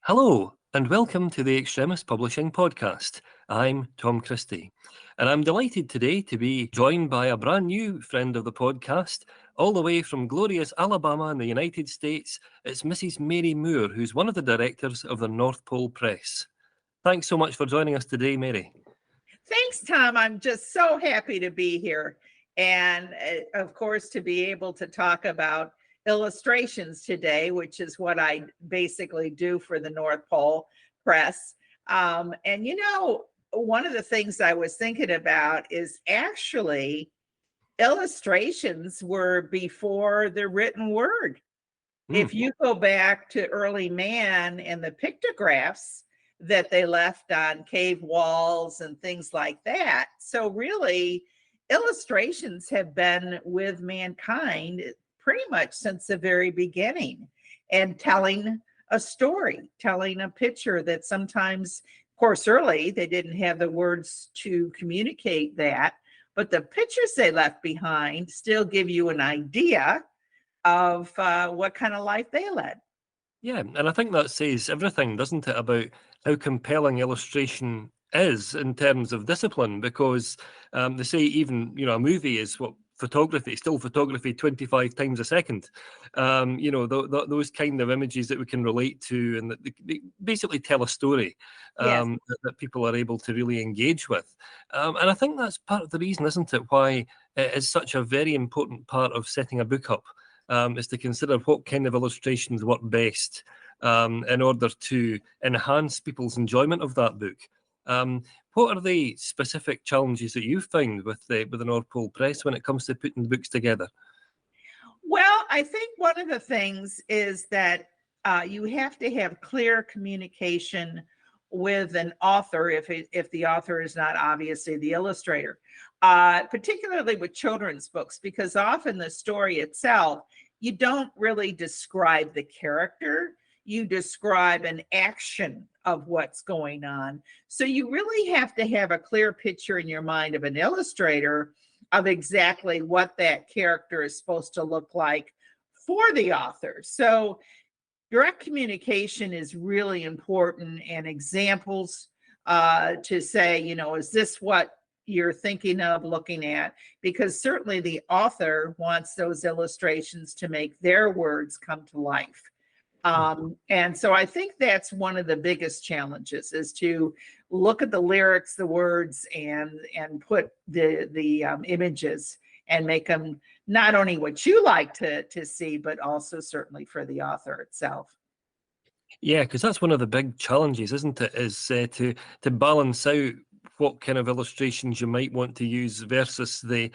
Hello, and welcome to the Extremis Publishing Podcast. I'm Tom Christie, and I'm delighted today to be joined by a brand new friend of the podcast, all the way from glorious Alabama in the United States. It's Mrs. Mary Moore, who's one of the directors of the North Pole Press. Thanks so much for joining us today, Mary. Thanks, Tom. I'm just so happy to be here. And of course, to be able to talk about illustrations today, which is what I basically do for the North Pole Press. One of the things I was thinking about is actually illustrations were before the written word. If you go back to early man and the pictographs that they left on cave walls and things like that. So really, illustrations have been with mankind pretty much since the very beginning, and telling a story, telling a picture that sometimes, of course, early they didn't have the words to communicate that, but the pictures they left behind still give you an idea of what kind of life they led. Yeah, and I think that says everything, doesn't it, about how compelling illustration is in terms of discipline, because they say even, a movie is what photography, still photography 25 times a second. Those kind of images that we can relate to and that they basically tell a story Yes. that people are able to really engage with. And I think that's part of the reason, isn't it, why it is such a very important part of setting a book up. Is to consider what kind of illustrations work best in order to enhance people's enjoyment of that book. What are the specific challenges that you've found with the North Pole Press when it comes to putting the books together? Well, I think one of the things is that you have to have clear communication with an author if the author is not obviously the illustrator, particularly with children's books, because often the story itself, you don't really describe the character, you describe an action of what's going on. So you really have to have a clear picture in your mind of an illustrator of exactly what that character is supposed to look like for the author. So direct communication is really important, and examples to say, is this what you're thinking of looking at? Because certainly the author wants those illustrations to make their words come to life. And so I think that's one of the biggest challenges, is to look at the lyrics, the words, and put the images and make them not only what you like to see, but also certainly for the author itself. Yeah, because that's one of the big challenges, isn't it? Is to balance out what kind of illustrations you might want to use versus the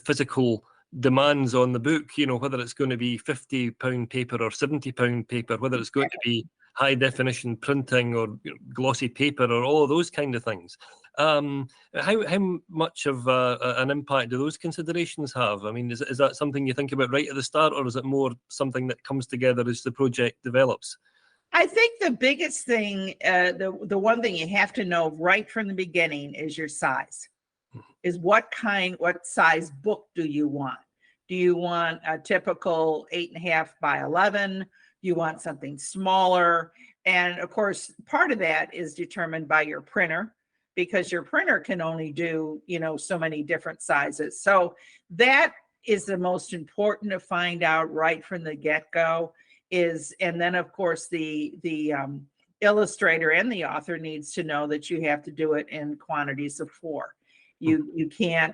physical demands on the book. Whether it's going to be £50 paper or £70 paper, whether it's going to be high definition printing or glossy paper or all of those kind of things. How much of an impact do those considerations have? I mean, is that something you think about right at the start, or is it more something that comes together as the project develops? I think the biggest thing, the one thing you have to know right from the beginning is your size. Is what size book do you want? Do you want a typical 8.5 by 11? Do you want something smaller? And of course, part of that is determined by your printer, because your printer can only do, so many different sizes. So that is the most important to find out right from the get-go. And then of course the illustrator and the author needs to know that you have to do it in quantities of 4. You can't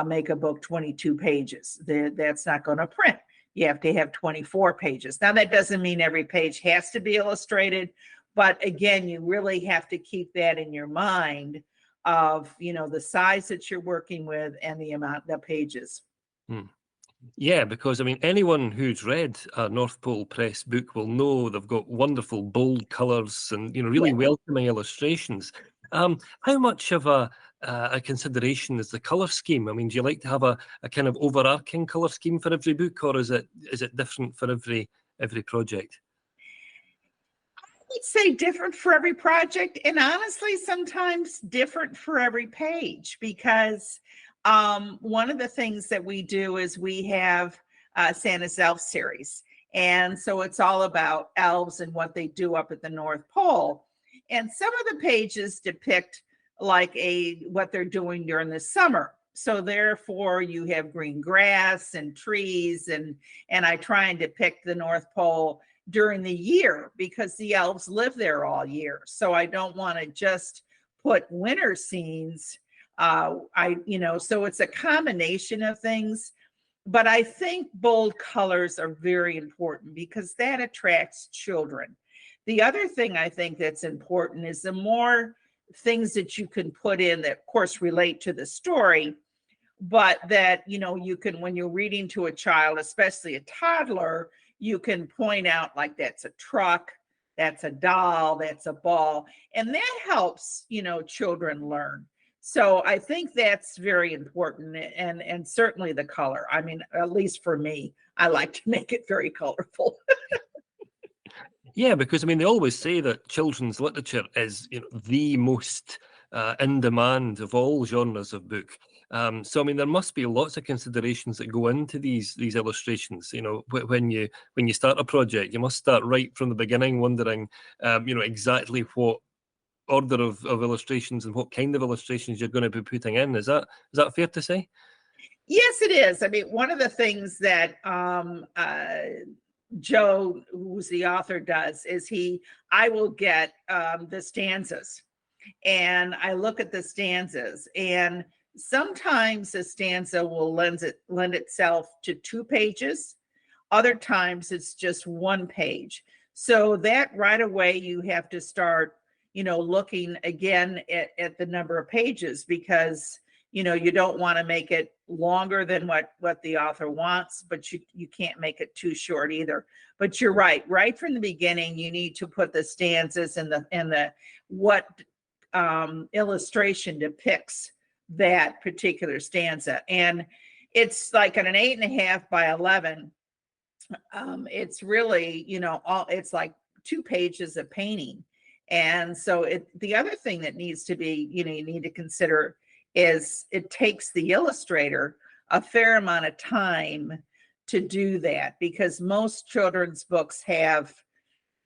make a book 22 pages. That's not going to print. You have to have 24 pages. Now, that doesn't mean every page has to be illustrated, but again, you really have to keep that in your mind of, the size that you're working with and the amount of pages. Yeah, because I mean, anyone who's read a North Pole Press book will know they've got wonderful, bold colours and really welcoming illustrations. How much of a consideration is the colour scheme? I mean, do you like to have a kind of overarching colour scheme for every book, or is it different for every project? I would say different for every project, and honestly, sometimes different for every page, because one of the things that we do is we have Santa's Elf series, And so it's all about elves and what they do up at the North Pole. And some of the pages depict like what they're doing during the summer. So therefore you have green grass and trees, and I try and depict the North Pole during the year because the elves live there all year. So I don't want to just put winter scenes. So it's a combination of things. But I think bold colors are very important because that attracts children. The other thing I think that's important is the more things that you can put in that, of course, relate to the story, but that, you can, when you're reading to a child, especially a toddler, you can point out like that's a truck, that's a doll, that's a ball, and that helps, children learn. So I think that's very important, and certainly the color. I mean, at least for me, I like to make it very colorful. Yeah, because I mean, they always say that children's literature is, the most in demand of all genres of book. So I mean, there must be lots of considerations that go into these illustrations. When you start a project, you must start right from the beginning, wondering, exactly what order of illustrations and what kind of illustrations you're going to be putting in. Is that fair to say? Yes, it is. I mean, one of the things that Joe, who's the author, does is I will get the stanzas, and I look at the stanzas, and sometimes the stanza will lend itself to 2 pages. Other times it's just 1 page. So that right away you have to start, looking again at the number of pages, because you don't want to make it longer than what the author wants, but you can't make it too short either. But you're right from the beginning, you need to put the stanzas and the what illustration depicts that particular stanza. And it's like an 8.5 by 11. It's really, it's like 2 pages of painting. And so the other thing that needs to be, you need to consider is it takes the illustrator a fair amount of time to do that, because most children's books have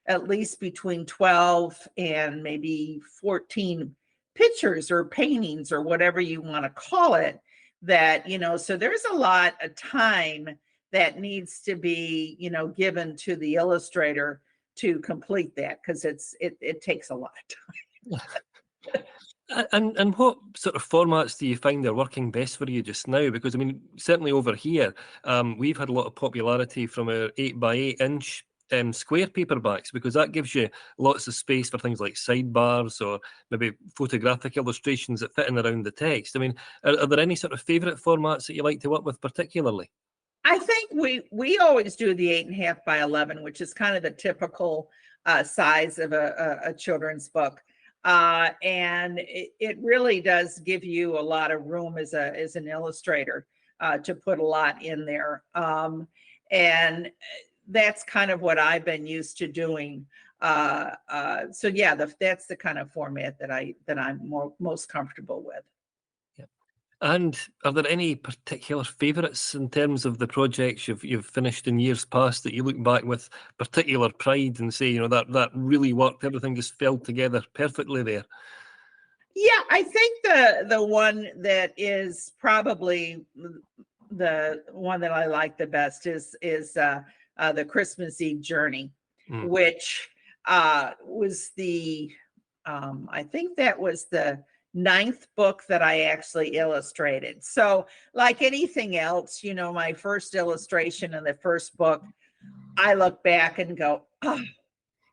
at least between 12 and maybe 14 pictures or paintings or whatever you want to call it, that, so there's a lot of time that needs to be, given to the illustrator to complete that, because it takes a lot of time. And what sort of formats do you find are working best for you just now? Because I mean, certainly over here, we've had a lot of popularity from our 8 by 8 inch square paperbacks, because that gives you lots of space for things like sidebars or maybe photographic illustrations that fit in around the text. I mean, are there any sort of favourite formats that you like to work with particularly? I think we always do the 8.5 by 11, which is kind of the typical size of a children's book. And it really does give you a lot of room as an illustrator to put a lot in there. And that's kind of what I've been used to doing. So yeah, that's the kind of format that I'm most comfortable with. And are there any particular favourites in terms of the projects you've finished in years past that you look back with particular pride and say, that really worked, everything just fell together perfectly there? Yeah, I think the one that is probably the one that I like the best is the Christmas Eve journey, which was I think that was the 9th book that I actually illustrated. So like anything else, my first illustration in the first book, I look back and go, oh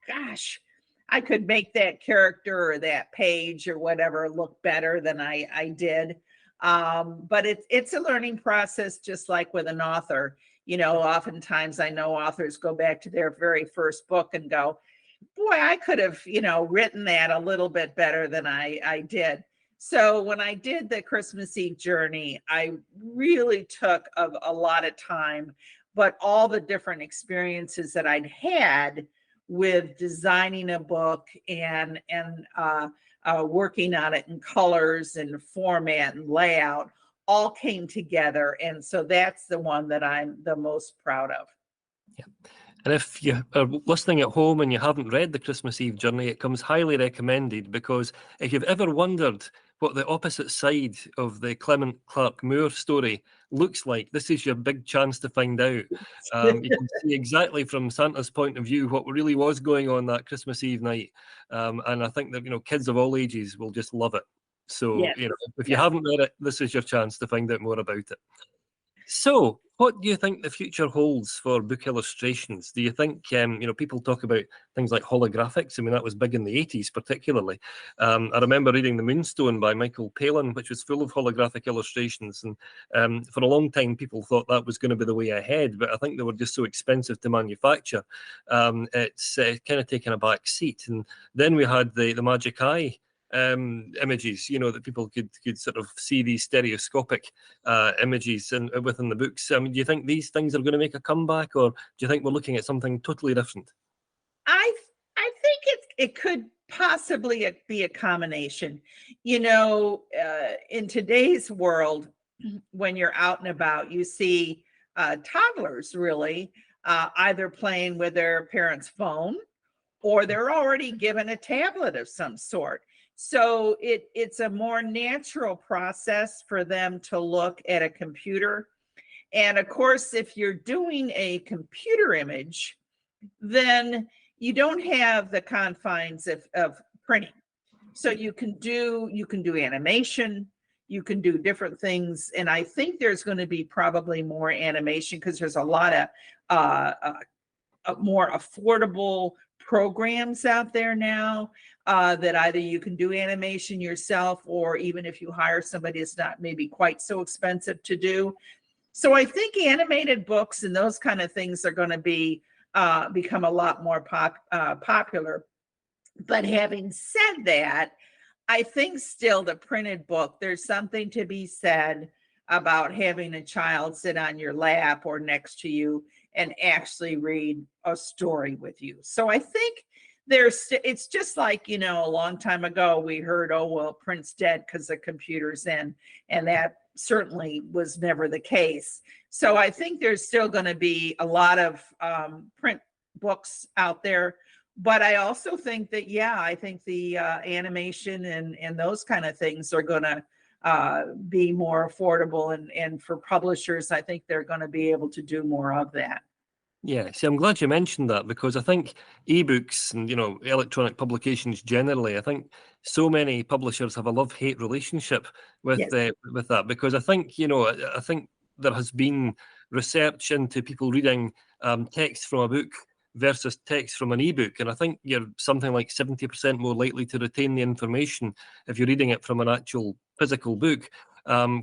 gosh, I could make that character or that page or whatever look better than I did. But it's a learning process, just like with an author. Oftentimes I know authors go back to their very first book and go, boy, I could have, written that a little bit better than I did. So when I did the Christmas Eve journey, I really took a lot of time, but all the different experiences that I'd had with designing a book and working on it in colors and format and layout all came together. And so that's the one that I'm the most proud of. Yeah. And if you are listening at home and you haven't read The Christmas Eve Journey, it comes highly recommended, because if you've ever wondered what the opposite side of the Clement Clark Moore story looks like, this is your big chance to find out. You can see exactly from Santa's point of view what really was going on that Christmas Eve night. And I think that, kids of all ages will just love it. So, Yes, if you yes. haven't read it, this is your chance to find out more about it. So, what do you think the future holds for book illustrations? Do you think, people talk about things like holographics? I mean, that was big in the 80s, particularly. I remember reading The Moonstone by Michael Palin, which was full of holographic illustrations. And for a long time, people thought that was going to be the way ahead, but I think they were just so expensive to manufacture. It's kind of taken a back seat. And then we had the Magic Eye images, that people could sort of see these stereoscopic images within the books. I mean, do you think these things are going to make a comeback, or do you think we're looking at something totally different? I think it could possibly be a combination. In today's world, when you're out and about, you see toddlers really either playing with their parents' phone, or they're already given a tablet of some sort. So it's a more natural process for them to look at a computer. And of course, if you're doing a computer image, then you don't have the confines of printing. So you can do animation, you can do different things. And I think there's going to be probably more animation, because there's a lot of more affordable programs out there now that either you can do animation yourself, or even if you hire somebody, it's not maybe quite so expensive to do. So I think animated books and those kind of things are going to be become a lot more popular. But having said that, I think still the printed book, there's something to be said about having a child sit on your lap or next to you and actually read a story with you. So I think it's just like, a long time ago we heard, oh, well, print's dead because the computer's in, and that certainly was never the case. So I think there's still going to be a lot of print books out there. But I also think that, I think the animation and those kind of things are going to be more affordable. And for publishers, I think they're going to be able to do more of that. Yeah, see, I'm glad you mentioned that, because I think ebooks and electronic publications generally, I think so many publishers have a love-hate relationship with Yes. with that, because I think I think there has been research into people reading text from a book versus text from an ebook, and I think you're something like 70% more likely to retain the information if you're reading it from an actual physical book.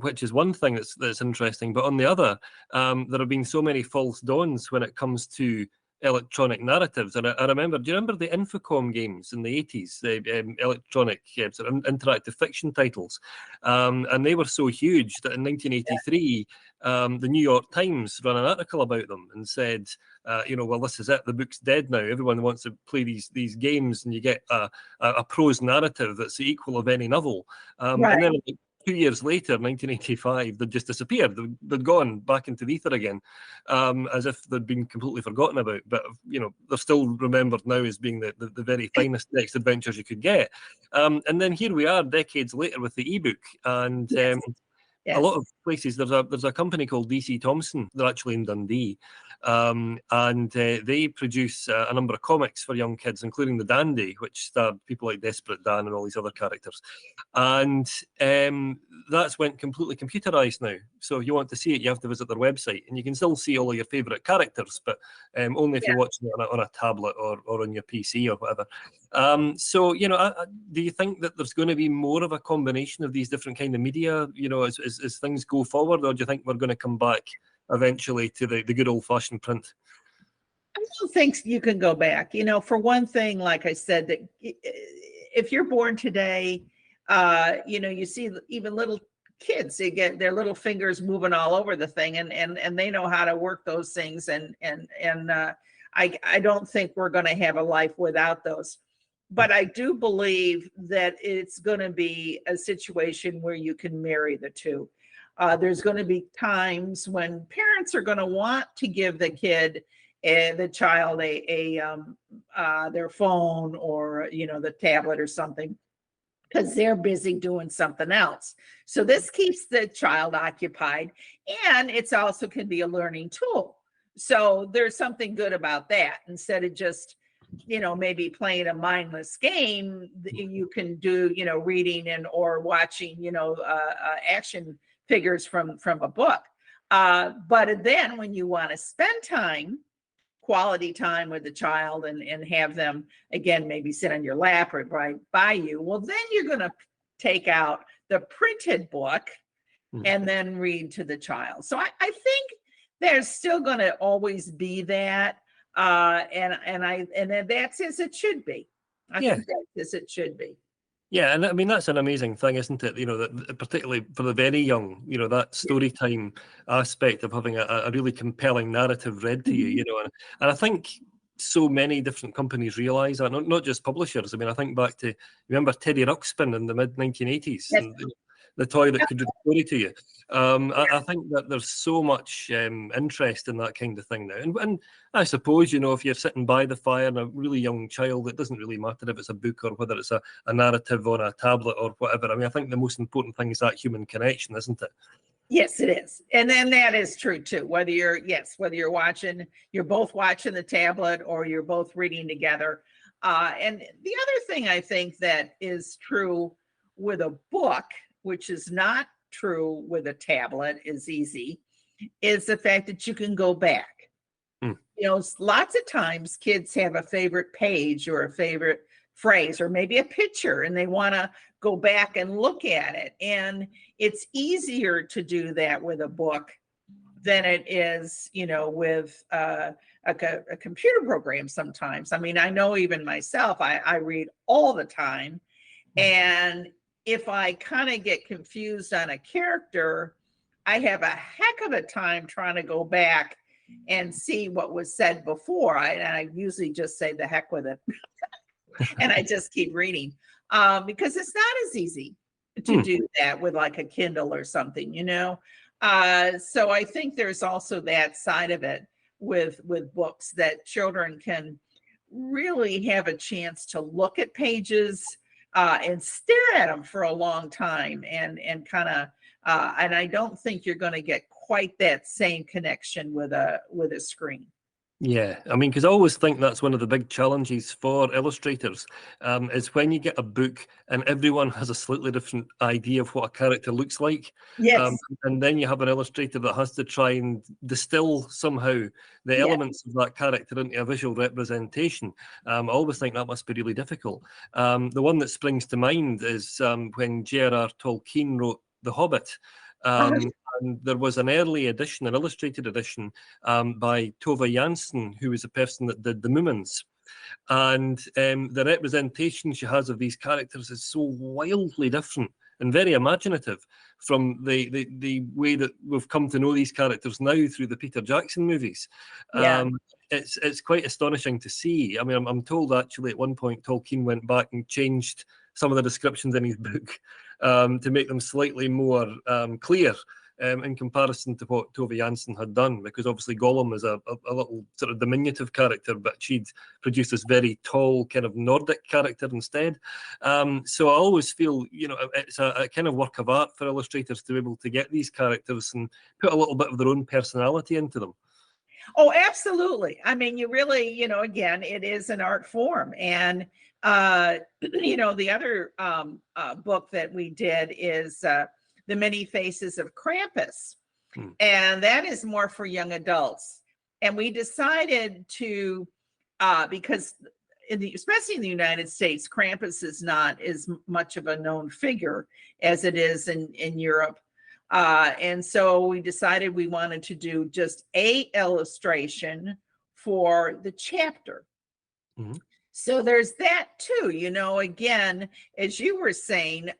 Which is one thing that's interesting. But on the other, there have been so many false dawns when it comes to electronic narratives. And I remember, do you remember the Infocom games in the 80s, the electronic sort of interactive fiction titles? And they were so huge that in 1983, the New York Times ran an article about them and said, well, this is it. The book's dead now. Everyone wants to play these games, and you get a prose narrative that's the equal of any novel. Right. And then 2 years later, 1985, they'd just disappeared. They'd gone back into the ether again, as if they'd been completely forgotten about. But they're still remembered now as being the very finest text adventures you could get. And then here we are, decades later, with the ebook, and Yes. a lot of places. There's a company called DC Thomson. They're actually in Dundee, and they produce a number of comics for young kids, including The Dandy, which starred people like Desperate Dan and all these other characters. And that's went completely computerized now. So if you want to see it, you have to visit their website, and you can still see all of your favorite characters, but only if you're watching it on a tablet or on your PC or whatever. So do you think that there's going to be more of a combination of these different kind of media, as things go forward, or do you think we're going to come back eventually to the good old-fashioned print? I don't think you can go back. For one thing, like I said, that if you're born today, you see even little kids, they get their little fingers moving all over the thing, and they know how to work those things. And I don't think we're going to have a life without those. But I do believe that it's going to be a situation where you can marry the two. There's going to be times when parents are going to want to give the kid the child their phone, or the tablet or something, because they're busy doing something else. So this keeps the child occupied, and it's also can be a learning tool. So there's something good about that. Instead of just, maybe playing a mindless game, you can do, reading and or watching, action figures from a book. But then when you want to spend time, quality time with the child, and have them again maybe sit on your lap or right by you, well, then you're going to take out the printed book and then read to the child. So I think there's still going to always be that, and that's as it should be. I think that's as it should be. Yeah, and I mean that's an amazing thing, isn't it? That particularly for the very young, that story time aspect of having a really compelling narrative read to you, and I think so many different companies realise that, not just publishers. I mean, I think back to, remember Teddy Ruxpin in the mid 1980s, Yes. and the toy that could do the story to you. I think that there's so much interest in that kind of thing now. And I suppose, if you're sitting by the fire and a really young child, it doesn't really matter if it's a book or whether it's a narrative on a tablet or whatever. I mean, I think the most important thing is that human connection, isn't it? Yes, it is. And then that is true too. Whether you're watching, you're both watching the tablet or you're both reading together. And the other thing I think that is true with a book, which is not true with a tablet, is the fact that you can go back. Lots of times kids have a favorite page or a favorite phrase or maybe a picture, and they want to go back and look at it. And it's easier to do that with a book than it is, with a computer program sometimes. I mean, I know even myself, I read all the time. And if I kind of get confused on a character, I have a heck of a time trying to go back and see what was said before. I usually just say the heck with it. And I just keep reading, because it's not as easy to do that with like a Kindle or something, So I think there's also that side of it with books, that children can really have a chance to look at pages and stare at them for a long time, and kind of and I don't think you're going to get quite that same connection with a screen. Yeah, I mean, because I always think that's one of the big challenges for illustrators, is when you get a book and everyone has a slightly different idea of what a character looks like. Yes. And then you have an illustrator that has to try and distill somehow the elements of that character into a visual representation. I always think that must be really difficult. The one that springs to mind is when J.R.R. Tolkien wrote The Hobbit. And there was an early edition, an illustrated edition, by Tove Jansson, who was the person that did the Moomins. And the representation she has of these characters is so wildly different and very imaginative from the way that we've come to know these characters now through the Peter Jackson movies. It's quite astonishing to see. I mean, I'm told actually at one point Tolkien went back and changed some of the descriptions in his book to make them slightly more clear in comparison to what Tove Jansson had done, because obviously Gollum is a little sort of diminutive character, but she'd produced this very tall kind of Nordic character instead. So I always feel, it's a kind of work of art for illustrators to be able to get these characters and put a little bit of their own personality into them. Oh, absolutely. I mean, you really, again, it is an art form. And, the other book that we did is The Many Faces of Krampus. And that is more for young adults. And we decided to, because especially in the United States, Krampus is not as much of a known figure as it is in Europe. And so we decided we wanted to do just a illustration for the chapter. So there's that too, again, as you were saying,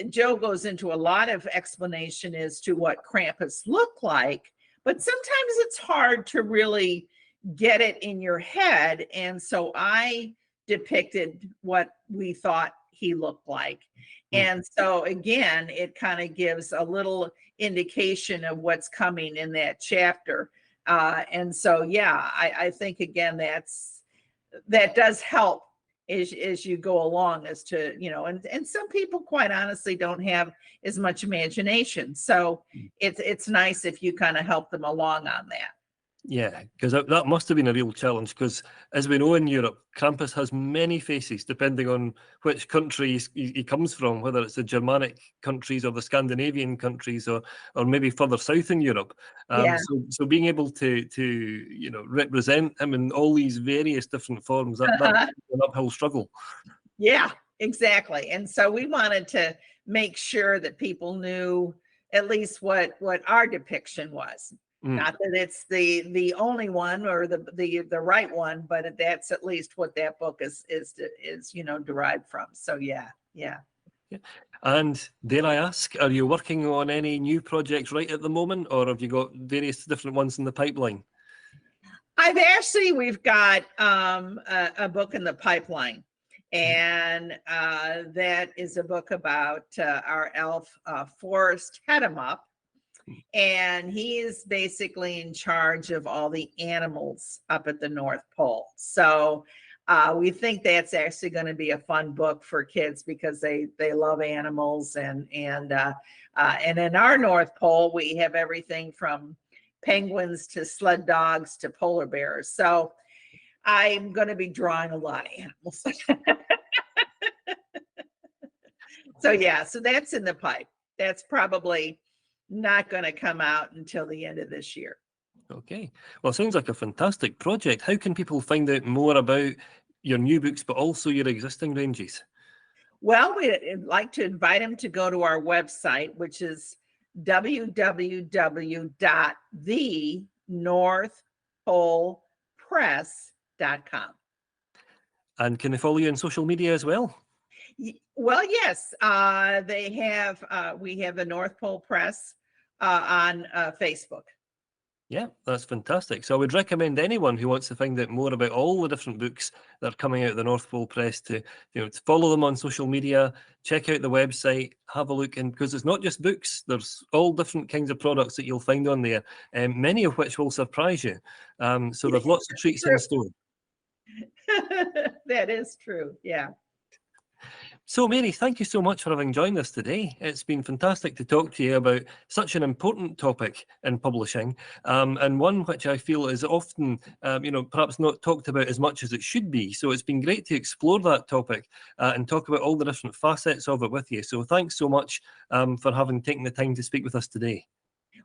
Joe goes into a lot of explanation as to what Krampus looked like, but sometimes it's hard to really get it in your head. And so I depicted what we thought he looked like. And so again, it kind of gives a little indication of what's coming in that chapter. And so, yeah, I think again, that does help as you go along as to, and some people quite honestly don't have as much imagination. So it's nice if you kind of help them along on that. Yeah, because that must have been a real challenge, because as we know in Europe, Krampus has many faces depending on which country he comes from, whether it's the Germanic countries or the Scandinavian countries, or maybe further south in Europe. Yeah. So being able to represent him in all these various different forms, that's an uphill struggle. Yeah, exactly. And so we wanted to make sure that people knew at least what our depiction was. Not that it's the only one or the right one, but that's at least what that book is derived from. So yeah. And dare I ask, are you working on any new projects right at the moment, or have you got various different ones in the pipeline? We've got a book in the pipeline, and that is a book about our elf, Forrest Head-em-up. And he is basically in charge of all the animals up at the North Pole. So we think that's actually going to be a fun book for kids because they love animals. And in our North Pole, we have everything from penguins to sled dogs to polar bears. So I'm going to be drawing a lot of animals. So that's in the pipe. That's probably not going to come out until the end of this year. Okay. Well, it sounds like a fantastic project. How can people find out more about your new books, but also your existing ranges? Well, we'd like to invite them to go to our website, which is www.thenorthpolepress.com. And can they follow you on social media as well? Well, yes, they have. We have the North Pole Press on Facebook. Yeah, that's fantastic. So I would recommend anyone who wants to find out more about all the different books that are coming out of the North Pole Press to follow them on social media, check out the website, have a look, and because it's not just books, there's all different kinds of products that you'll find on there, many of which will surprise you. So there's lots of treats in store. That is true. Yeah. So, Mary, thank you so much for having joined us today. It's been fantastic to talk to you about such an important topic in publishing, and one which I feel is often, perhaps not talked about as much as it should be. So it's been great to explore that topic and talk about all the different facets of it with you. So thanks so much for having taken the time to speak with us today.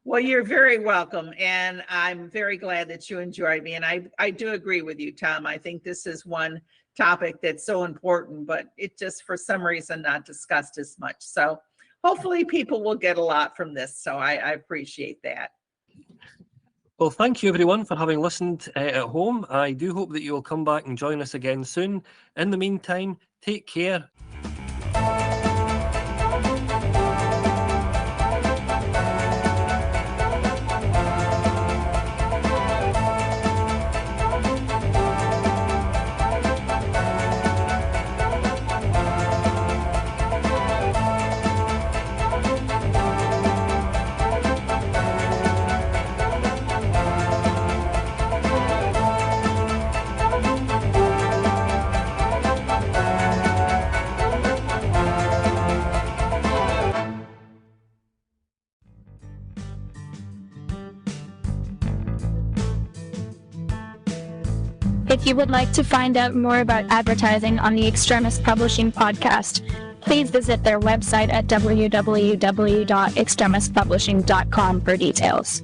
Well, you're very welcome, and I'm very glad that you enjoyed me. And I do agree with you, Tom. I think this is one topic that's so important, but it just for some reason not discussed as much. So hopefully people will get a lot from this. So I appreciate that. Well, thank you everyone for having listened at home. I do hope that you will come back and join us again soon. In the meantime, take care. If you would like to find out more about advertising on the Extremist Publishing podcast, please visit their website at www.extremistpublishing.com for details.